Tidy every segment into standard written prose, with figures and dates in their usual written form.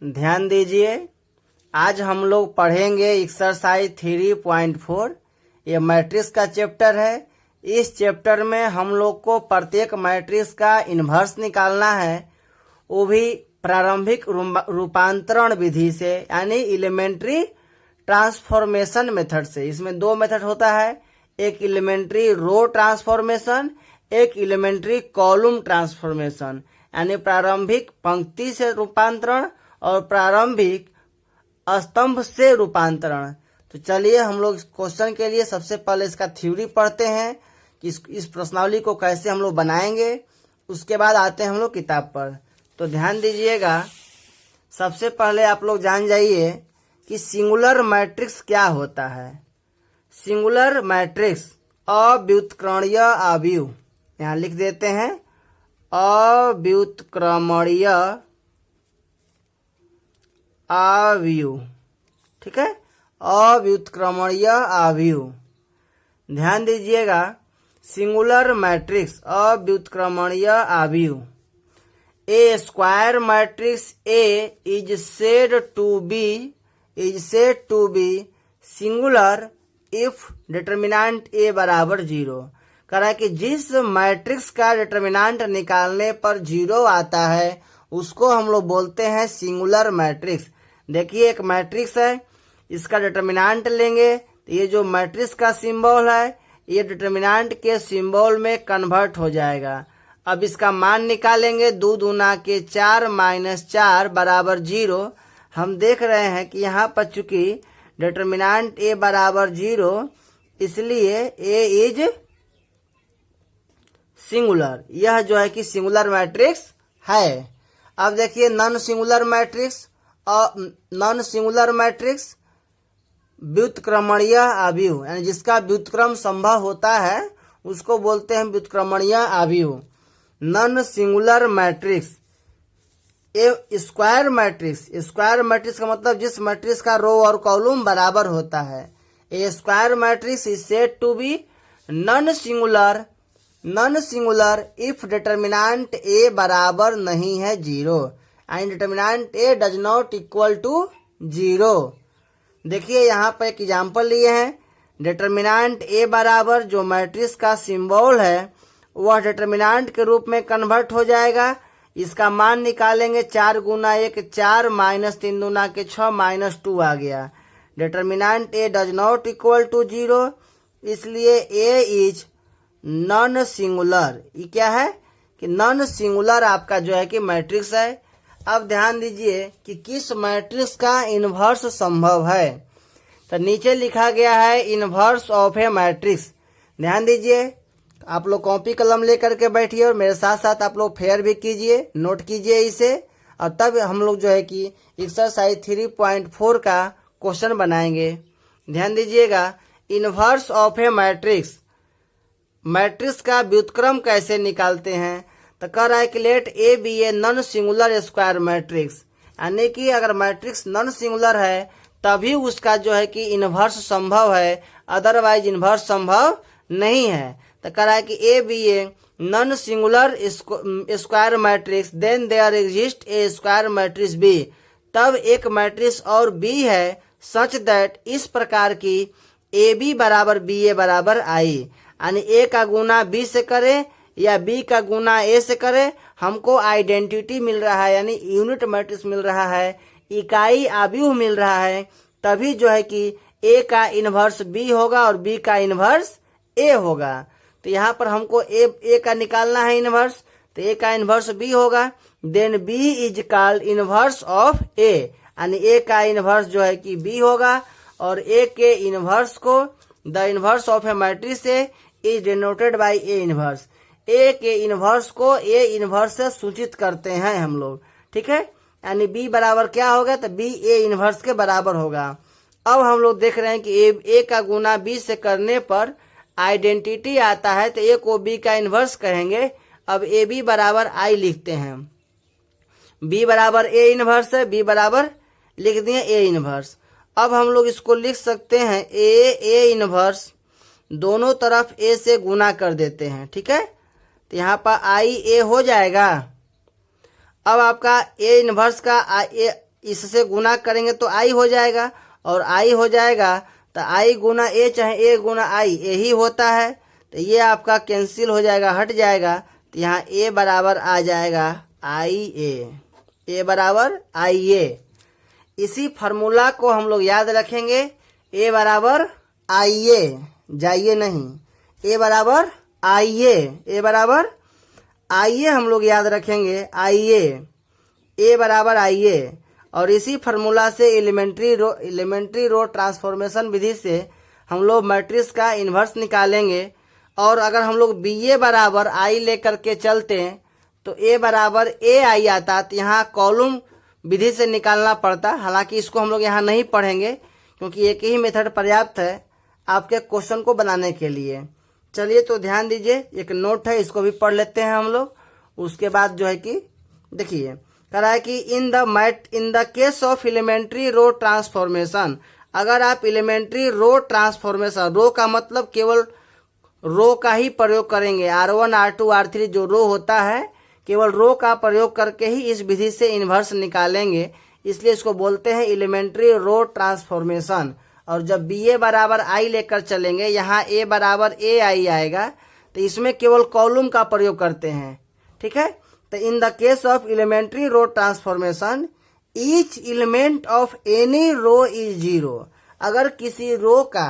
ध्यान दीजिए, आज हम लोग पढ़ेंगे एक्सरसाइज 3.4। ये मैट्रिक्स का चैप्टर है। इस चैप्टर में हम लोग को प्रत्येक मैट्रिक्स का इन्वर्स निकालना है, वो भी प्रारंभिक रूपांतरण विधि से, यानी एलिमेंट्री ट्रांसफॉर्मेशन मेथड से। इसमें दो मेथड होता है, एक एलिमेंट्री रो ट्रांसफॉर्मेशन, एक एलिमेंट्री कॉलम ट्रांसफॉर्मेशन, यानी प्रारंभिक पंक्ति से रूपांतरण और प्रारंभिक स्तंभ से रूपांतरण। तो चलिए हम लोग क्वेश्चन के लिए सबसे पहले इसका थ्योरी पढ़ते हैं कि इस प्रश्नावली को कैसे हम लोग बनाएंगे, उसके बाद आते हैं हम लोग किताब पर। तो ध्यान दीजिएगा, सबसे पहले आप लोग जान जाइए कि सिंगुलर मैट्रिक्स क्या होता है। सिंगुलर मैट्रिक्स अव्युत्क्रमणीय अवयव, यहाँ लिख देते हैं अव्युत्क्रमणीय अवयव, ठीक है, अव्युत्क्रमणीय अवयव। ध्यान दीजिएगा, सिंगुलर मैट्रिक्स अव्युत्क्रमणीय अवयव। A square matrix A is said to be singular if determinant A बराबर 0। कह रहा है कि जिस मैट्रिक्स का डिटर्मिनेंट निकालने पर 0 आता है उसको हम लोग बोलते हैं सिंगुलर मैट्रिक्स। देखिए, एक मैट्रिक्स है, इसका डिटर्मिनेंट लेंगे तो ये जो मैट्रिक्स का सिंबल है ये डिटर्मिनेंट के सिंबल में कन्वर्ट हो जाएगा। अब इसका मान निकालेंगे, 2 दूना के 4 माइनस 4 बराबर 0। हम देख रहे हैं कि यहाँ पर चूंकि डिटर्मिनेंट ए बराबर 0, इसलिए ए इज सिंगुलर। यह जो है कि सिंगुलर मैट्रिक्स है। अब देखिए, non singular matrix non singular matrix व्युत्क्रमणीय अवयव, यानी जिसका व्युत्क्रम संभव होता है उसको बोलते हैं व्युत्क्रमणीय अवयव। Non singular matrix A square matrix. Square matrix का मतलब जिस मैट्रिक्स का रो और कॉलम बराबर होता है। A square matrix is said to be non singular if determinant A बराबर नहीं है 0 and determinant A does not equal to 0। देखिए, यहाँ पर एक एग्जाम्पल लिए हैं। डिटर्मिनेंट ए बराबर जो मैट्रिक्स का सिंबल है वह डिटर्मिनेंट के रूप में कन्वर्ट हो जाएगा। इसका मान निकालेंगे, 4 गुना 1 4 माइनस 3 दूना के 6 माइनस 2 आ गया। Determinant A does not equal to 0, इसलिए ए इज नॉन सिंगुलर। ये क्या है कि नॉन सिंगुलर आपका जो है कि मैट्रिक्स है। अब ध्यान दीजिए कि किस मैट्रिक्स का इन्वर्स संभव है। तो नीचे लिखा गया है इन्वर्स ऑफ ए मैट्रिक्स। ध्यान दीजिए, आप लोग कॉपी कलम लेकर के बैठिए और मेरे साथ साथ आप लोग फेयर भी कीजिए, नोट कीजिए इसे, और तब हम लोग जो है कि एक्सरसाइज 3.4 का क्वेश्चन बनाएंगे। ध्यान दीजिएगा, inverse of a matrix, matrix का व्युत्क्रम कैसे निकालते हैं। तो कह रहा है कि let A be a non singular square matrix, यानी कि अगर मैट्रिक्स नॉन सिंगुलर है तभी उसका जो है कि इन्वर्स संभव है, अदरवाइज इन्वर्स संभव नहीं है। तो कह रहा है कि A be a non singular square matrix, then there exist a square matrix B. तब एक मैट्रिक्स और बी है सच दैट, इस प्रकार की ए बी बराबर बी ए बराबर आई, यानी ए का गुना बी से करे या बी का गुना ए से करे, हमको आइडेंटिटी मिल रहा है, यानी यूनिट मैट्रिक्स मिल रहा है, इकाई अवयव मिल रहा है। तभी जो है कि ए का इन्वर्स बी होगा और बी का इन्वर्स ए होगा। तो यहाँ पर हमको ए का निकालना है इन्वर्स, तो ए का इन्वर्स बी होगा। Then B is called inverse of A, यानी ए का इन्वर्स जो है कि बी होगा, और ए के इन्वर्स को, the inverse of a matrix A is denoted by A inverse. A के इन्वर्स को ए इन्वर्स से सूचित करते हैं हम लोग, ठीक है, यानी बी बराबर क्या होगा, तो बी ए इन्वर्स के बराबर होगा। अब हम लोग देख रहे हैं कि ए का गुना बी से करने पर आइडेंटिटी आता है, तो ए को बी का इन्वर्स कहेंगे। अब ए बी बराबर आई लिखते हैं, बी बराबर ए इन्वर्स है, बी बराबर लिख दिए ए इन्वर्स। अब हम लोग इसको लिख सकते हैं ए इन्वर्स, दोनों तरफ ए से गुना कर देते हैं, ठीक है, तो यहाँ पर आई ए हो जाएगा। अब आपका ए इन्वर्स का इससे गुना करेंगे तो आई हो जाएगा, और आई हो जाएगा तो आई गुना ए चाहे ए गुना आई ए ही होता है, तो ये आपका कैंसिल हो जाएगा, हट जाएगा। तो यहाँ ए बराबर आ जाएगा आई ए बराबर आई ए। इसी फार्मूला को हम लोग याद रखेंगे, ए बराबर आई ए, जाइए नहीं, ए बराबर आई ए बराबर आई ए हम लोग याद रखेंगे, आई ए बराबर आई ए। और इसी फार्मूला से एलिमेंट्री रो ट्रांसफॉर्मेशन विधि से हम लोग मैट्रिक्स का इन्वर्स निकालेंगे। और अगर हम लोग बी ए बराबर आई लेकर के चलते हैं तो ए बराबर ए आई आता, तो यहाँ कॉलम विधि से निकालना पड़ता। हालांकि इसको हम लोग यहाँ नहीं पढ़ेंगे क्योंकि एक ही मेथड पर्याप्त है आपके क्वेश्चन को बनाने के लिए। चलिए तो ध्यान दीजिए, एक नोट है, इसको भी पढ़ लेते हैं हम लोग। उसके बाद जो है कि देखिए कह रहा है कि in the case of elementary row transformation, अगर आप एलिमेंट्री रो ट्रांसफॉर्मेशन, रो का मतलब केवल रो का ही प्रयोग करेंगे, R1 R2 R3 जो रो होता है केवल रो का प्रयोग करके ही इस विधि से इन्वर्स निकालेंगे, इसलिए इसको बोलते हैं एलिमेंट्री रो ट्रांसफॉर्मेशन। और जब बी ए बराबर आई लेकर चलेंगे, यहाँ ए बराबर ए आई आएगा, तो इसमें केवल कॉलम का प्रयोग करते हैं, ठीक है। तो in the case of elementary row transformation each element of any row is zero, अगर किसी रो का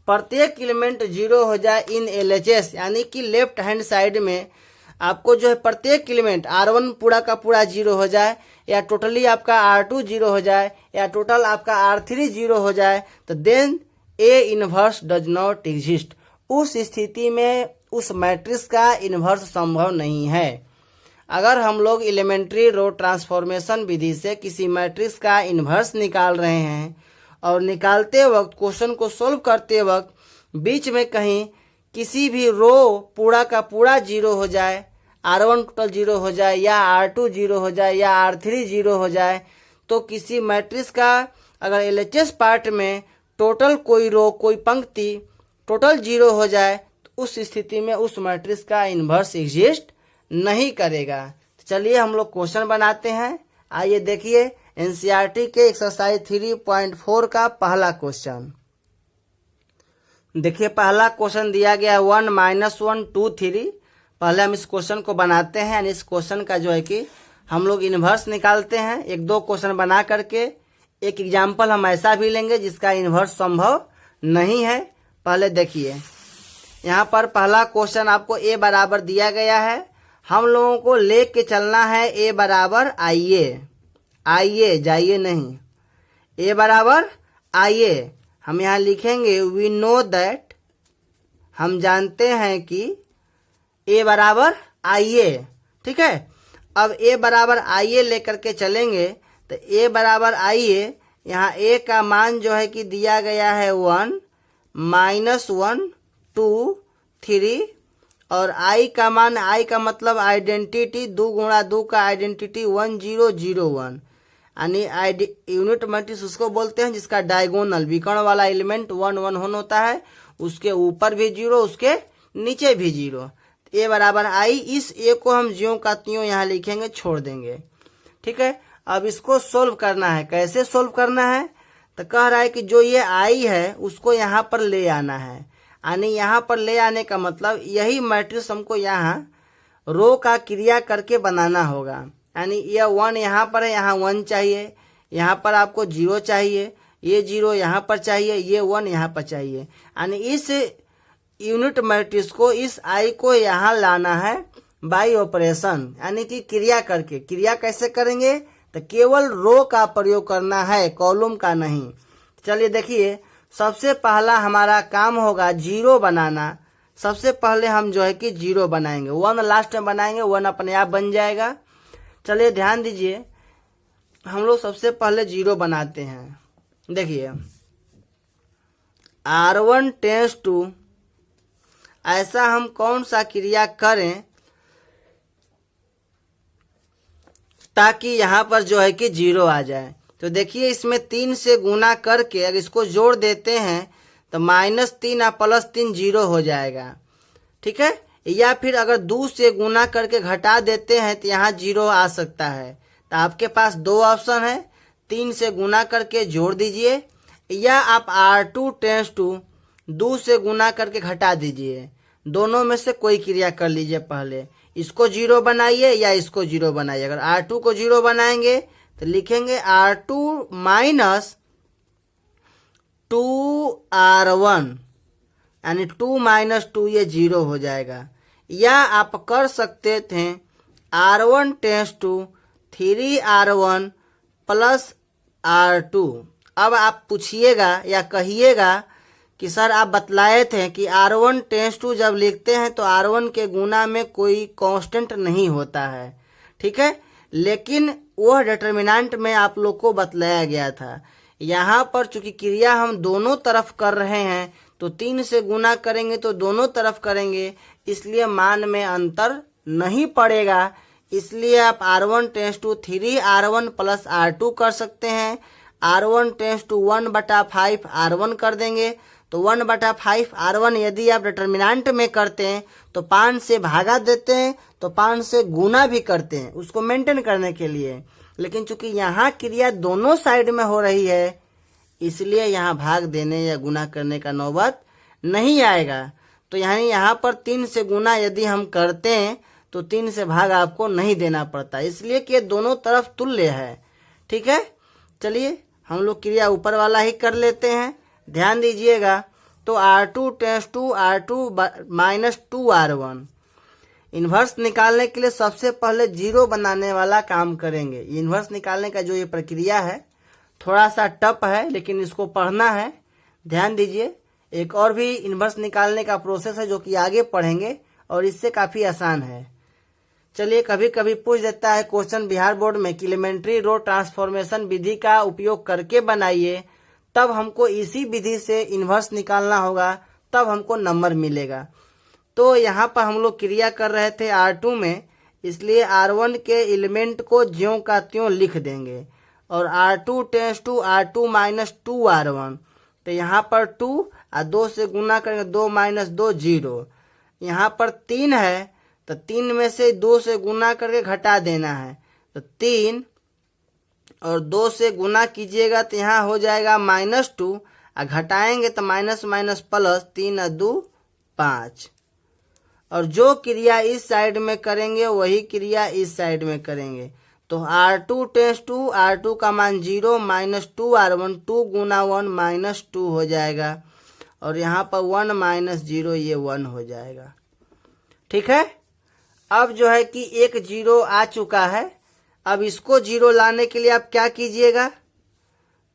प्रत्येक एलिमेंट जीरो हो जाए इन एलएचएस, यानी कि लेफ्ट हैंड साइड में आपको जो है प्रत्येक एलिमेंट R1 पूरा का पूरा जीरो हो जाए, या टोटली आपका R2 जीरो हो जाए, या टोटल आपका R3 जीरो हो जाए, तो then A inverse does not exist, उस स्थिति में उस मैट्रिक्स का इनवर्स संभव नहीं है। अगर हम लोग एलिमेंट्री रो ट्रांसफॉर्मेशन विधि से किसी मैट्रिक्स का इनवर्स निकाल रहे हैं और निकालते वक्त क्वेश्चन को सोल्व करते वक्त बीच में कहीं किसी भी रो पूरा का पूरा जीरो हो जाए, R1 टोटल जीरो हो जाए, या R2 जीरो हो जाए, या R3 जीरो हो जाए, तो किसी मैट्रिक्स का अगर एलएचएस पार्ट में टोटल कोई रो कोई पंक्ति टोटल जीरो हो जाए, तो उस स्थिति में उस मैट्रिक्स का इन्वर्स एग्जिस्ट नहीं करेगा। तो चलिए हम लोग क्वेश्चन बनाते हैं। आइए देखिए एनसीईआरटी के एक्सरसाइज 3.4 का पहला क्वेश्चन। देखिए पहला क्वेश्चन दिया गया 1 - 1 2 3। पहले हम इस क्वेश्चन को बनाते हैं, यानी इस क्वेश्चन का जो है कि हम लोग इन्वर्स निकालते हैं। एक दो क्वेश्चन बना करके एक एग्जाम्पल हम ऐसा भी लेंगे जिसका इन्वर्स संभव नहीं है। पहले देखिए यहाँ पर पहला क्वेश्चन आपको ए बराबर दिया गया है, हम लोगों को लेके चलना है ए बराबर आइए, जाइए नहीं, ए बराबर आइए। हम यहाँ लिखेंगे वी नो दैट, हम जानते हैं कि ए बराबर आइए, ठीक है। अब ए बराबर आइए लेकर के चलेंगे, तो ए बराबर आइए, यहाँ ए का मान जो है कि दिया गया है 1 - 1 2 3, और आई का मान, आई का मतलब आइडेंटिटी, 2 गुणा 2 का आइडेंटिटी 1 0 0 1, यानी यूनिट मैट्रिक्स उसको बोलते हैं जिसका डायगोनल विकर्ण वाला एलिमेंट 1 1 1 होता है, उसके ऊपर भी 0 उसके नीचे भी 0। ए बराबर आई, इस ए को हम ज्यों का त्यों यहाँ लिखेंगे, छोड़ देंगे, ठीक है। अब इसको सोल्व करना है, कैसे सोल्व करना है, तो कह रहा है कि जो ये आई है उसको यहाँ पर ले आना है, यानी यहाँ पर ले आने का मतलब यही मैट्रिक्स हमको यहाँ रो का क्रिया करके बनाना होगा। यानी ये 1 यहाँ पर है, यहाँ 1 चाहिए, यहाँ पर आपको 0 चाहिए, ये 0 यहाँ पर चाहिए, ये 1 यहाँ पर चाहिए, यानी इस यूनिट मैट्रिक्स को, इस आई को यहाँ लाना है बाय ऑपरेशन, यानी कि क्रिया करके। क्रिया कैसे करेंगे, तो केवल रो का प्रयोग करना है, कॉलम का नहीं। चलिए देखिए सबसे पहला हमारा काम होगा 0 बनाना। सबसे पहले हम जो है कि 0 बनाएंगे, 1 लास्ट में बनाएंगे, 1 अपने आप बन जाएगा। चलिए ध्यान दीजिए, हम लोग सबसे पहले 0 बनाते हैं। देखिए R1 टेंड्स टू, ऐसा हम कौन सा क्रिया करें ताकि यहाँ पर जो है कि 0 आ जाए। तो देखिए इसमें 3 से गुना करके अगर इसको जोड़ देते हैं तो -3 और +3 0 हो जाएगा, ठीक है। या फिर अगर 2 से गुना करके घटा देते हैं तो यहाँ 0 आ सकता है। तो आपके पास दो ऑप्शन है, 3 से गुना करके जोड़ दीजिए, या आप R2 टेंस टू 2 से गुना करके घटा दीजिए। दोनों में से कोई क्रिया कर लीजिए। पहले इसको 0 बनाइए या इसको 0 बनाइए। अगर R2 को 0 बनाएंगे तो लिखेंगे R2 माइनस 2R1, यानी 2 माइनस 2 ये 0 हो जाएगा। या आप कर सकते थे R1 tense to 3R1 plus R2। अब आप पूछिएगा या कहिएगा कि सर आप बतलाए थे कि R1 टेंस टू जब लिखते हैं तो R1 के गुना में कोई कांस्टेंट नहीं होता है, ठीक है, लेकिन वह डिटर्मिनेंट में आप लोग को बतलाया गया था। यहाँ पर चूंकि क्रिया हम दोनों तरफ कर रहे हैं तो 3 से गुना करेंगे तो दोनों तरफ करेंगे, इसलिए मान में अंतर नहीं पड़ेगा। इसलिए आप R1 tense to 3R1 plus R2 कर सकते हैं। R1 टेंस टू 1/5 R1 कर देंगे, तो 1/5 R1 यदि आप डिटर्मिनेंट में करते हैं तो 5 से भागा देते हैं, तो 5 से गुना भी करते हैं उसको मेंटेन करने के लिए। लेकिन चूंकि यहाँ क्रिया दोनों साइड में हो रही है, इसलिए यहाँ भाग देने या गुना करने का नौबत नहीं आएगा। तो यहाँ पर 3 से गुना यदि हम करते हैं तो 3 से भाग आपको नहीं देना पड़ता, इसलिए कि दोनों तरफ तुल्य है, ठीक है। चलिए हम लोग क्रिया ऊपर वाला ही कर लेते हैं, ध्यान दीजिएगा। तो R2 tense to R2 minus 2R1। Inverse निकालने के लिए सबसे पहले 0 बनाने वाला काम करेंगे। इन्वर्स निकालने का जो ये प्रक्रिया है थोड़ा सा टफ है, लेकिन इसको पढ़ना है, ध्यान दीजिए। एक और भी इन्वर्स निकालने का प्रोसेस है जो कि आगे पढ़ेंगे और इससे काफ़ी आसान है। चलिए, कभी कभी पूछ देता है क्वेश्चन बिहार बोर्ड में कि एलिमेंट्री रो ट्रांसफॉर्मेशन विधि का उपयोग करके बनाइए, तब हमको इसी विधि से इन्वर्स निकालना होगा, तब हमको नंबर मिलेगा। तो यहाँ पर हम लोग क्रिया कर रहे थे R2 में, इसलिए R1 के एलिमेंट को ज्यों का त्यों लिख देंगे और R2 tense to R2 minus 2R1। तो यहाँ पर 2 और 2 से गुना करेंगे, 2 माइनस 2 0। यहाँ पर 3 है तो 3 में से 2 से गुना करके घटा देना है, तो 3 और 2 से गुना कीजिएगा तो यहाँ हो जाएगा -2, और घटाएंगे तो माइनस माइनस प्लस, 3 और 2 5। और जो क्रिया इस साइड में करेंगे वही क्रिया इस साइड में करेंगे। तो R2 टेंस टू R2 का मान 0 माइनस 2R1, 2 गुना 1 माइनस 2 हो जाएगा, और यहाँ पर 1 माइनस 0 ये 1 हो जाएगा, ठीक है। अब जो है कि एक 0 आ चुका है, अब इसको 0 लाने के लिए आप क्या कीजिएगा,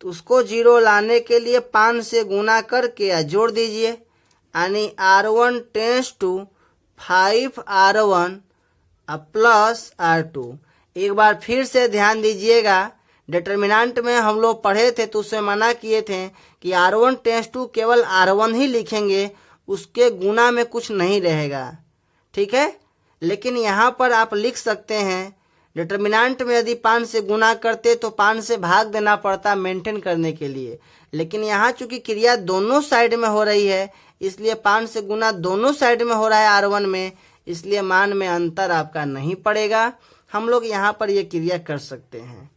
तो उसको 0 लाने के लिए 5 से गुना करके जोड़ दीजिए, यानी R1 tense to 5R1 plus R2। एक बार फिर से ध्यान दीजिएगा, डिटर्मिनेंट में हम लोग पढ़े थे तो उससे मना किए थे कि R1 टेंस टू केवल R1 ही लिखेंगे, उसके गुना में कुछ नहीं रहेगा, ठीक है। लेकिन यहाँ पर आप लिख सकते हैं, डिटर्मिनेंट में यदि 5 से गुना करते तो 5 से भाग देना पड़ता मेंटेन करने के लिए, लेकिन यहाँ चूंकि क्रिया दोनों साइड में हो रही है, इसलिए 5 से गुना दोनों साइड में हो रहा है R1 में, इसलिए मान में अंतर आपका नहीं पड़ेगा। हम लोग यहाँ पर ये क्रिया कर सकते हैं।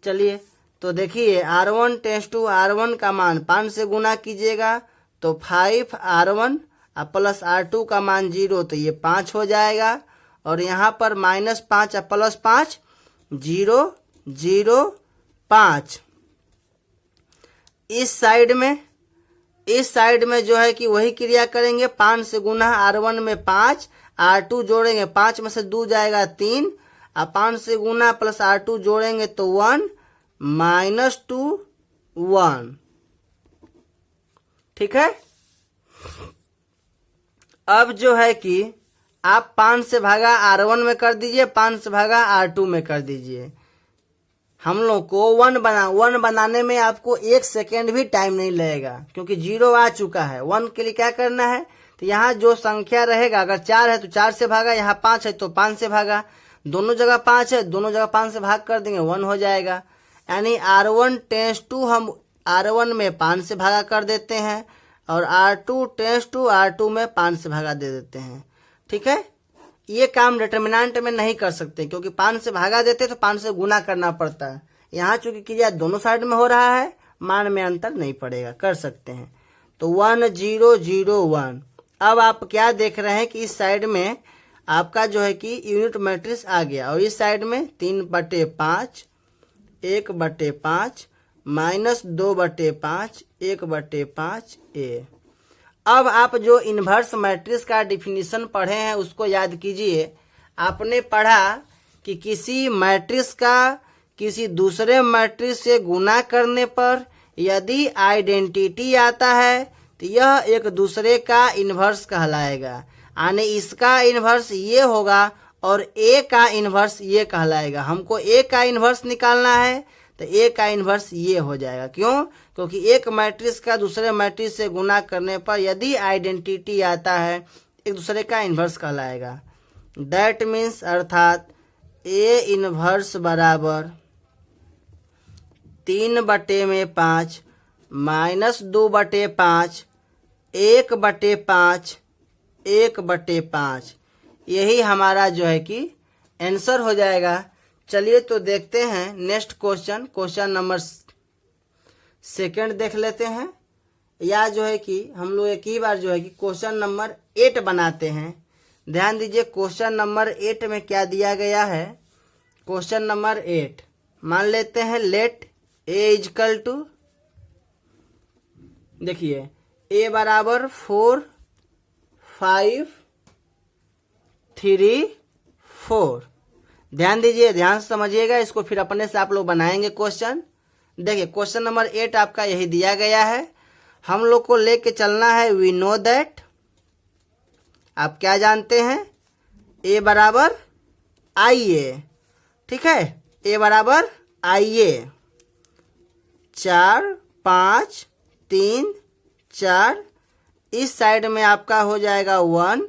चलिए, तो देखिए R1 टेंस टू R1 का मान 5 से गुना कीजिएगा तो 5R1 प्लस R2 का मान 0, तो ये 5 हो जाएगा, और यहाँ पर -5 प्लस 5 0 0 5। इस साइड में जो है कि वही क्रिया करेंगे, 5 से गुना R1 में 5, R2 जोड़ेंगे, 5 में से 2 जाएगा 3, और 5 से गुना प्लस R2 जोड़ेंगे तो 1 माइनस 2 1, ठीक है। अब जो है कि आप 5 से भागा R1 में कर दीजिए, 5 से भागा R2 में कर दीजिए। हम लोग को 1 बनाने में आपको 1 सेकेंड भी टाइम नहीं लगेगा, क्योंकि 0 आ चुका है। 1 के लिए क्या करना है, तो यहाँ जो संख्या रहेगा, अगर 4 है तो 4 से भागा, यहाँ 5 है तो 5 से भागा, दोनों जगह 5 है, दोनों जगह 5 से भाग कर देंगे, 1 हो जाएगा। यानी R1 टेंस टू हम R1 में 5 से भागा कर देते हैं, और R2 टेंस टू R2 में 5 से भागा दे देते हैं, ठीक है। ये काम डिटर्मिनेंट में नहीं कर सकते, क्योंकि 5 से भागा देते तो 5 से गुना करना पड़ता है। यहाँ चूंकि क्रिया दोनों साइड में हो रहा है, मान में अंतर नहीं पड़ेगा, कर सकते हैं। तो 1 0 0 1। अब आप क्या देख रहे हैं कि इस साइड में आपका जो है कि यूनिट मैट्रिक्स आ गया, और इस साइड में 3/5 1/5 -2/5 1/5 ए। अब आप जो इन्वर्स मैट्रिक्स का डिफिनीशन पढ़े हैं उसको याद कीजिए। आपने पढ़ा कि किसी मैट्रिक्स का किसी दूसरे मैट्रिक्स से गुना करने पर यदि आइडेंटिटी आता है तो यह एक दूसरे का इन्वर्स कहलाएगा, यानी इसका इन्वर्स ये होगा और ए का इन्वर्स ये कहलाएगा। हमको ए का इन्वर्स निकालना है तो ए का इन्वर्स ये हो जाएगा। क्यों? क्योंकि एक मैट्रिक्स का दूसरे मैट्रिक्स से गुना करने पर यदि आइडेंटिटी आता है एक दूसरे का इन्वर्स कहलाएगा। दैट मीन्स अर्थात ए इन्वर्स बराबर 3/5 -2/5 1/5 1/5, यही हमारा जो है कि आंसर हो जाएगा। चलिए तो देखते हैं नेक्स्ट क्वेश्चन, क्वेश्चन नंबर 2 देख लेते हैं, या जो है कि हम लोग एक ही बार जो है कि क्वेश्चन नंबर 8 बनाते हैं। ध्यान दीजिए क्वेश्चन नंबर 8 में क्या दिया गया है। क्वेश्चन नंबर 8 मान लेते हैं लेट ए इजकल टू, देखिए ए बराबर 4 5 3 4। ध्यान दीजिए, ध्यान से समझिएगा इसको, फिर अपने से आप लोग बनाएंगे क्वेश्चन। देखिए क्वेश्चन नंबर 8 आपका यही दिया गया है, हम लोग को लेके चलना है। वी नो दैट, आप क्या जानते हैं, ए बराबर आई ए, ठीक है, ए बराबर आई ए। 4 5 3 4, इस साइड में आपका हो जाएगा 1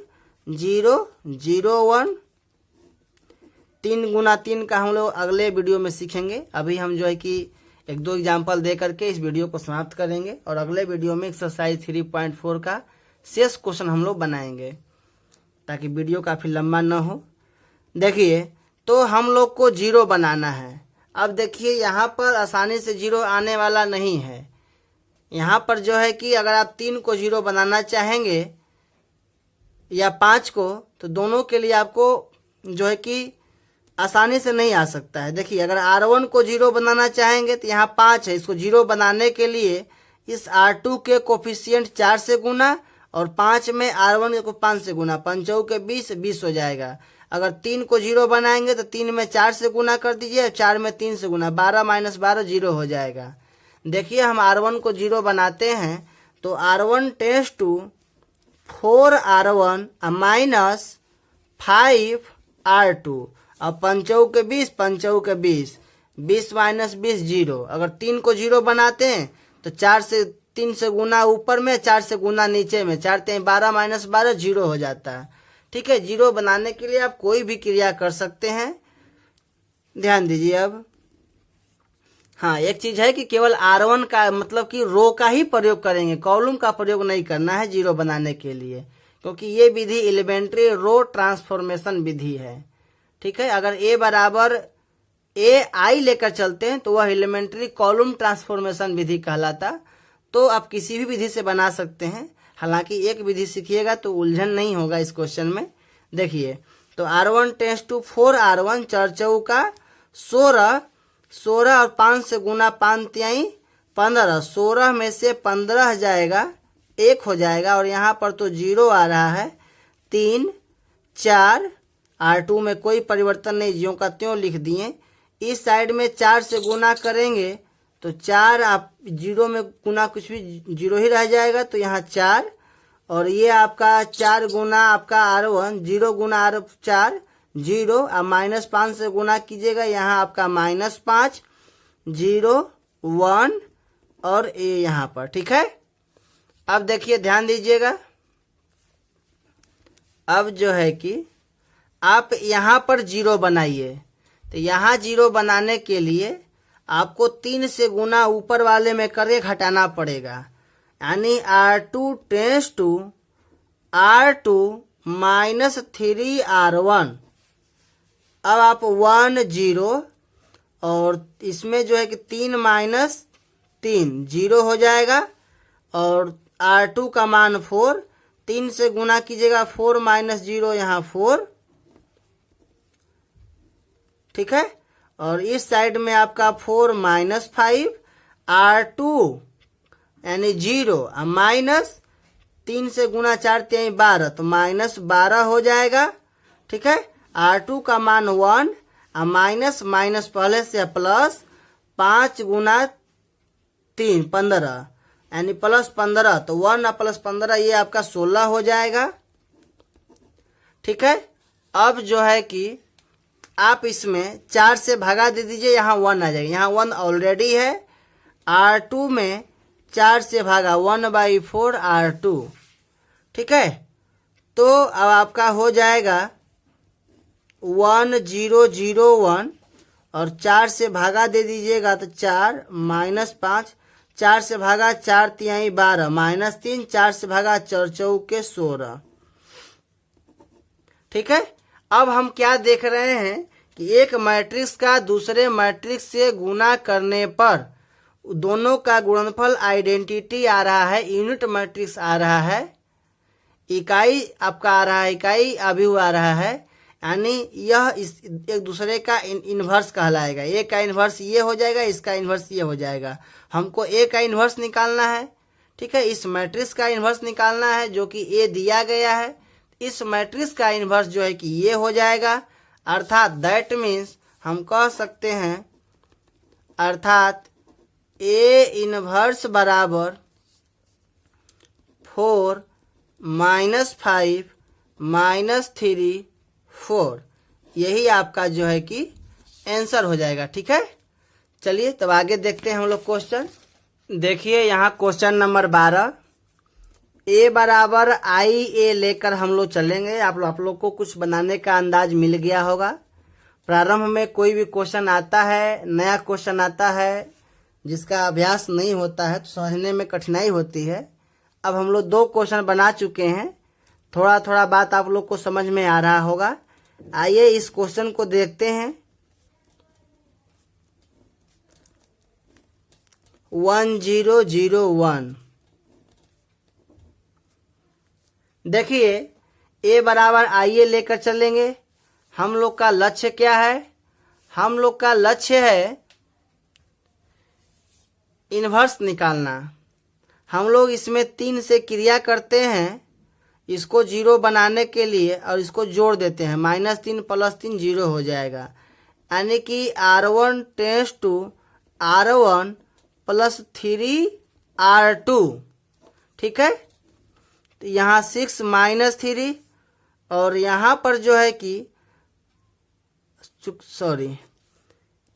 0 0 1। 3 गुना 3 का हम लोग अगले वीडियो में सीखेंगे। अभी हम जो है कि 1-2 एग्जाम्पल दे करके इस वीडियो को समाप्त करेंगे, और अगले वीडियो में एक्सरसाइज 3.4 का शेष क्वेश्चन हम लोग बनाएंगे, ताकि वीडियो काफ़ी लंबा न हो। देखिए तो हम लोग को 0 बनाना है। अब देखिए यहाँ पर आसानी से 0 आने वाला नहीं है। यहाँ पर जो है कि अगर आप 3 को 0 बनाना चाहेंगे या 5 को, तो दोनों के लिए आपको जो है कि आसानी से नहीं आ सकता है। देखिए अगर R1 को 0 बनाना चाहेंगे तो यहाँ 5 है, इसको 0 बनाने के लिए इस R2 के कोफिशिएंट 4 से गुना और 5 में R1 को 5 से गुना, 5 के 20 20 हो जाएगा। अगर 3 को 0 बनाएंगे तो 3 में 4 से गुना कर दीजिए, 4 में 3 से गुना, 12 - 12 0 हो जाएगा। देखिए हम R1 को 0 बनाते हैं तो R1 tense to 4R1 -5 R2, अब 5 के 20 5 के 20 20 - 20 0। अगर 3 को 0 बनाते हैं तो 4 से 3 से गुना ऊपर में, 4 से गुना नीचे में, 4 3 12 - 12 0 हो जाता है। ठीक है, 0 बनाने के लिए आप कोई भी क्रिया कर सकते हैं। ध्यान दीजिए अब, हाँ एक चीज है कि केवल R1 का मतलब कि रो का ही प्रयोग करेंगे, कॉलम का प्रयोग नहीं करना है 0 बनाने के लिए, क्योंकि ये विधि एलिमेंट्री रो ट्रांसफॉर्मेशन विधि है। ठीक है, अगर ए बराबर ए आई लेकर चलते हैं तो वह एलिमेंट्री कॉलम ट्रांसफॉर्मेशन विधि कहलाता। तो आप किसी भी विधि से बना सकते हैं, हालांकि एक विधि सीखिएगा तो उलझन नहीं होगा इस क्वेश्चन में। देखिए तो R1 टेंस टू 4R1 4 चौका 16 16 और 5 से गुना 5 तिहाई 15, 16 में से 15 जाएगा 1 हो जाएगा, और यहाँ पर तो 0 आ रहा है। 3 4 R2 में कोई परिवर्तन नहीं, ज्यों का त्यों लिख दिए। इस साइड में 4 से गुना करेंगे तो 4 आप 0 में गुना कुछ भी 0 ही रह जाएगा, तो यहाँ 4, और ये आपका 4 गुना आपका R1 0 गुना R4 0, अब -5 से गुना कीजिएगा, यहाँ आपका -5 0 1 और ए यहाँ पर। ठीक है, अब देखिए ध्यान दीजिएगा, अब जो है कि आप यहाँ पर 0 बनाइए, तो यहाँ 0 बनाने के लिए आपको 3 से गुना ऊपर वाले में करके घटाना पड़ेगा, यानी R2 tense to R2 -3R1। अब आप 1 0 और इसमें जो है कि 3 - 3 0 हो जाएगा, और R2 का मान 4, 3 से गुना कीजिएगा, 4 - 0 यहाँ 4, ठीक है। और इस साइड में आपका 4 - 5, R2 यानी 0, माइनस 3 से गुना 4 3 12, तो -12 हो जाएगा, ठीक है। R2 का मान 1, माइनस माइनस पहले से प्लस, 5 × 3 15, यानी +15, तो 1 + 15 ये आपका 16 हो जाएगा, ठीक है। अब जो है कि आप इसमें 4 से भगा दे दीजिए, यहाँ 1 आ जाएगा, यहाँ 1 ऑलरेडी है। R2 में 4 से भागा 1/4 R2, ठीक है। तो अब आपका हो जाएगा 1 0 0 1, और 4 से भागा दे दीजिएगा तो 4 -5, 4 से भागा 4 तिहाई 12, -3, 4 से भागा 4 चौके 16, ठीक है। अब हम क्या देख रहे हैं कि एक मैट्रिक्स का दूसरे मैट्रिक्स से गुना करने पर दोनों का गुणनफल आइडेंटिटी आ रहा है, यूनिट मैट्रिक्स आ रहा है, इकाई आपका आ रहा है, इकाई अभिव्यक्ति आ रहा है, यानी यह इस एक दूसरे का इन्वर्स कहलाएगा। ए का इन्वर्स ये हो जाएगा, इसका इन्वर्स ये हो जाएगा। हमको ए का इन्वर्स निकालना है, ठीक है। इस मैट्रिक्स का इन्वर्स निकालना है जो कि ए दिया गया है। इस मैट्रिक्स का इन्वर्स जो है कि ये हो जाएगा, अर्थात दैट मीन्स हम कह सकते हैं, अर्थात ए इन्वर्स बराबर 4 - 5 - 3 4, यही आपका जो है कि आंसर हो जाएगा, ठीक है। चलिए तब आगे देखते हैं हम लोग क्वेश्चन। देखिए यहाँ क्वेश्चन नंबर 12, ए बराबर IA लेकर हम लोग चलेंगे। आप लोग को कुछ बनाने का अंदाज मिल गया होगा। प्रारंभ में कोई भी क्वेश्चन आता है, नया क्वेश्चन आता है, जिसका अभ्यास नहीं होता है तो समझने में कठिनाई होती है। अब हम लोग 2 क्वेश्चन बना चुके हैं, थोड़ा थोड़ा बात आप लोग को समझ में आ रहा होगा। आइए इस क्वेश्चन को देखते हैं। 1 0 0 1, देखिए ए बराबर IA लेकर चलेंगे। हम लोग का लक्ष्य क्या है? हम लोग का लक्ष्य है इन्वर्स निकालना। हम लोग इसमें 3 से क्रिया करते हैं, इसको 0 बनाने के लिए, और इसको जोड़ देते हैं, -3 + 3 0 हो जाएगा, यानी कि R1 tends to R1 + 3 R2, ठीक है। तो यहाँ 6 - 3, और यहाँ पर जो है कि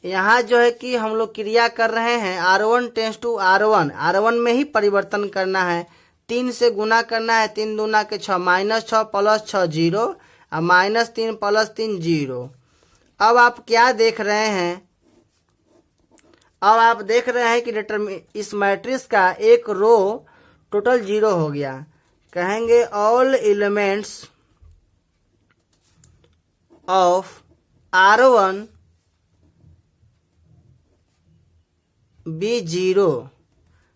यहाँ जो है कि हम लोग क्रिया कर रहे हैं, R1 tends to R1, R1 में ही परिवर्तन करना है, 3 से गुना करना है, 3 दूना के 6, -6 + 6 0, और -3 + 3 0। अब आप क्या देख रहे हैं? अब आप देख रहे हैं कि इस मैट्रिक्स का एक रो टोटल 0 हो गया। कहेंगे all elements of R1 be 0,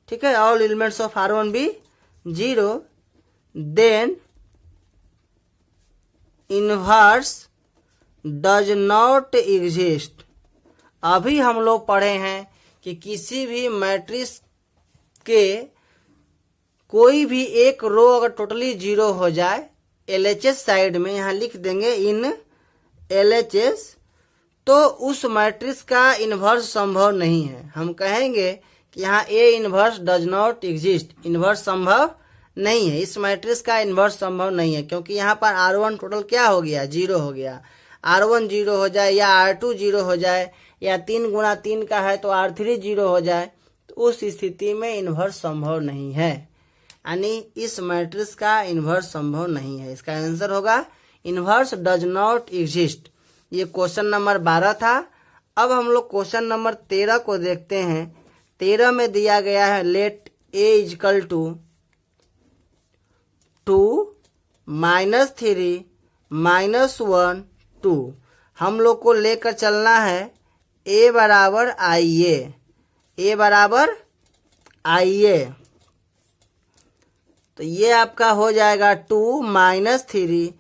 ठीक है। All elements of R1 be 0, then inverse does not exist. अभी हम लोग पढ़े हैं कि किसी भी मैट्रिक्स के कोई भी एक रो अगर टोटली 0 हो जाए, LHS साइड में यहाँ लिख देंगे इन LHS, तो उस मैट्रिक्स का इन्वर्स संभव नहीं है। हम कहेंगे कि यहाँ A inverse does not exist, inverse संभव नहीं है, इस मैट्रिक्स का इन्वर्स संभव नहीं है, क्योंकि यहाँ पर R1 टोटल क्या हो गया? 0 हो गया। R1 0 हो जाए, या R2 0 हो जाए, या 3 × 3 का है तो R3 0 हो जाए, तो उस स्थिति में इन्वर्स संभव नहीं है, यानी इस मैट्रिक्स का इन्वर्स संभव नहीं है। इसका आंसर होगा इन्वर्स डज नॉट एग्जिस्ट। ये क्वेश्चन नंबर 12 था। अब हम लोग क्वेश्चन नंबर 13 को देखते हैं। 13 में दिया गया है लेट A = 2 -3 -1 2। हम लोग को लेकर चलना है a बराबर IA। तो ये आपका हो जाएगा 2 -3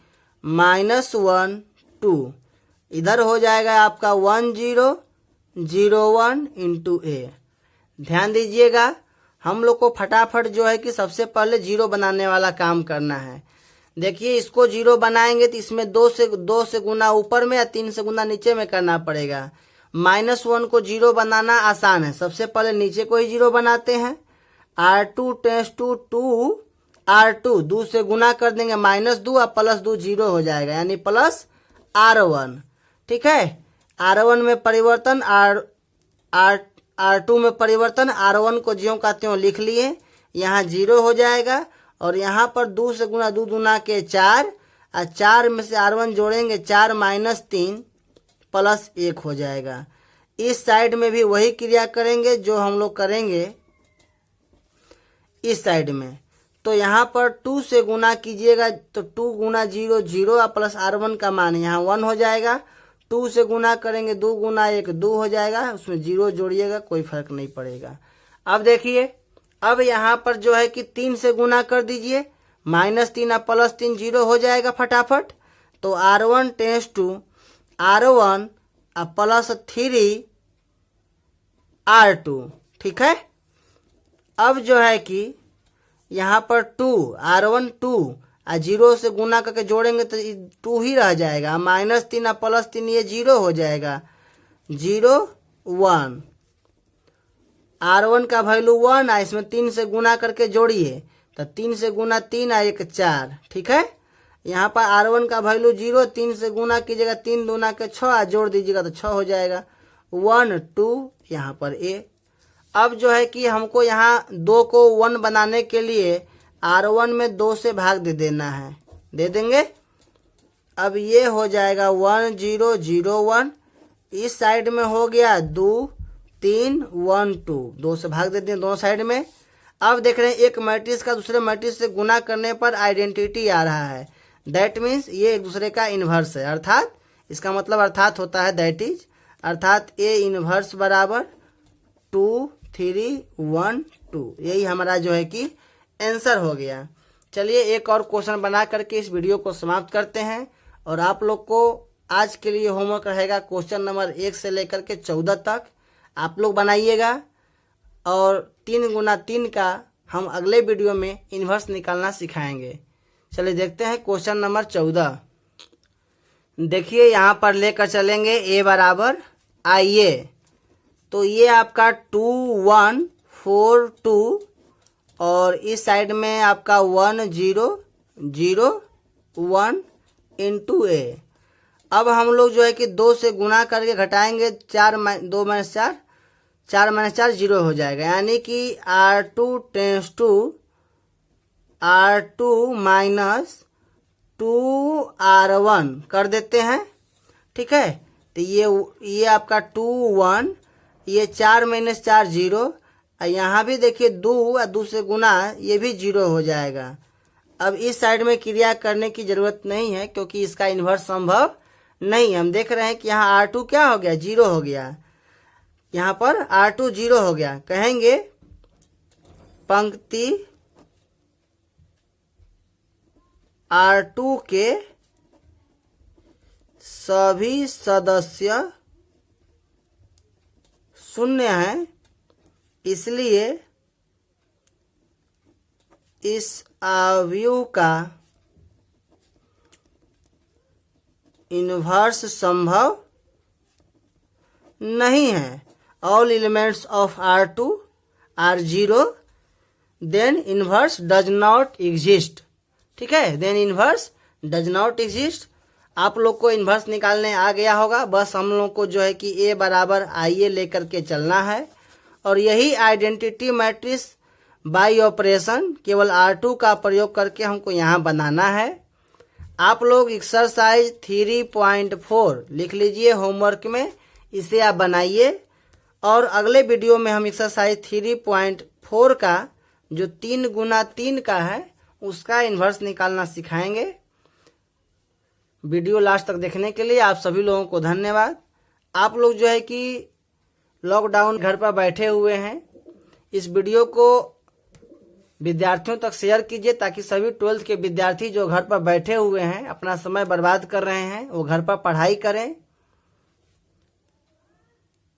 -1 2। इधर हो जाएगा आपका 1 0 0 1 इंटू a। ध्यान दीजिएगा, हम लोग को फटाफट जो है कि सबसे पहले जीरो बनाने वाला काम करना है। देखिए, इसको जीरो बनाएंगे तो इसमें 2 से गुना ऊपर में या 3 से गुना नीचे में करना पड़ेगा। -1 को जीरो बनाना आसान है। सबसे पहले नीचे को ही जीरो बनाते हैं। R2 टेंस टू 2 R2 2 से गुना कर देंगे -2 और +2 0 हो जाएगा, यानी प्लस R1। ठीक है, R1 में परिवर्तन, R2 में परिवर्तन, R1 को ज्यों का त्यों लिख लिए। यहाँ 0 हो जाएगा और यहाँ पर 2 से गुना 2 दूना के 4 और 4 में से R1 जोड़ेंगे 4 -3 +1 हो जाएगा। इस साइड में भी वही क्रिया करेंगे जो हम लोग करेंगे इस साइड में। तो यहाँ पर 2 से गुना कीजिएगा तो 2 गुना 0 0 और प्लस R1 का मान यहाँ 1 हो जाएगा। 2 से गुना करेंगे 2 गुना 1 2 हो जाएगा, उसमें 0 जोड़िएगा, कोई फर्क नहीं पड़ेगा। अब देखिए, अब यहाँ पर जो है कि 3 से गुना कर दीजिए, -3 और +3 0 हो जाएगा फटाफट। तो R1 टेंस टू R1 और +3 R2। ठीक है, अब जो है कि यहाँ पर 2 R1 2 और 0 से गुना करके जोड़ेंगे तो 2 ही रह जाएगा। -3 और +3 ये 0 हो जाएगा, 0 1। R1 का वैल्यू 1 है, इसमें 3 से गुना करके जोड़िए तो 3 से गुना 3 और 1 4। ठीक है, यहाँ पर R1 का वैल्यू 0, 3 से गुना कीजिएगा 3 दूना के 6 जोड़ दीजिएगा तो 6 हो जाएगा, 1 2 यहाँ पर a। अब जो है कि हमको यहाँ 2 को 1 बनाने के लिए R1 में 2 से भाग दे देना है, दे देंगे। अब ये हो जाएगा 1 0 0 1। इस साइड में हो गया 2 3 1 2, 2 से भाग देते हैं दोनों साइड में। अब देख रहे हैं एक मैट्रिक्स का दूसरे मैट्रिक्स से गुना करने पर आइडेंटिटी आ रहा है। दैट मीन्स ये एक दूसरे का इन्वर्स है, अर्थात इसका मतलब अर्थात होता है दैट इज, अर्थात A इन्वर्स बराबर 2 3 1 2। यही हमारा जो है कि आंसर हो गया। चलिए एक और क्वेश्चन बना करके इस वीडियो को समाप्त करते हैं। और आप लोग को आज के लिए होमवर्क रहेगा क्वेश्चन नंबर 1 से लेकर के 14 तक आप लोग बनाइएगा। और 3 गुना 3 का हम अगले वीडियो में इन्वर्स निकालना सिखाएंगे। चलिए देखते हैं क्वेश्चन नंबर 14। देखिए यहाँ पर लेकर चलेंगे A बराबर IA। तो ये आपका 2 1 4 2 और इस साइड में आपका 1 0 0 1 इंटू A। अब हम लोग जो है कि 2 से गुना करके घटाएंगे 4 2 - 4 4 - 4 0 हो जाएगा, यानी कि R2 tense to R2 -2 R1 कर देते हैं। ठीक है, तो ये आपका 2 1, ये 4 - 4 0 और यहाँ भी देखिए 2 और 2 से गुना ये भी 0 हो जाएगा। अब इस साइड में क्रिया करने की जरूरत नहीं है क्योंकि इसका इन्वर्स संभव नहीं। हम देख रहे हैं कि यहाँ R2 क्या हो गया, 0 हो गया। यहाँ पर R2 0 हो गया। कहेंगे पंक्ति R2 के सभी सदस्य शून्य हैं, इसलिए इस अवयव का इन्वर्स संभव नहीं है। All elements of R2 are 0, then inverse does not exist. ठीक है, then inverse does not exist. आप लोग को इन्वर्स निकालने आ गया होगा। बस हम लोग को जो है कि A बराबर IA लेकर के चलना है। और यही आइडेंटिटी मैट्रिक्स बाई ऑपरेशन केवल R2 का प्रयोग करके हमको यहाँ बनाना है। आप लोग एक्सरसाइज 3.4 लिख लीजिए होमवर्क में, इसे आप बनाइए। और अगले वीडियो में हम एक्सरसाइज 3.4 का जो 3 गुना 3 का है उसका इन्वर्स निकालना सिखाएंगे। वीडियो लास्ट तक देखने के लिए आप सभी लोगों को धन्यवाद। आप लोग जो है कि लॉकडाउन घर पर बैठे हुए हैं, इस वीडियो को विद्यार्थियों तक शेयर कीजिए ताकि सभी 12th के विद्यार्थी जो घर पर बैठे हुए हैं, अपना समय बर्बाद कर रहे हैं, वो घर पर पढ़ाई करें।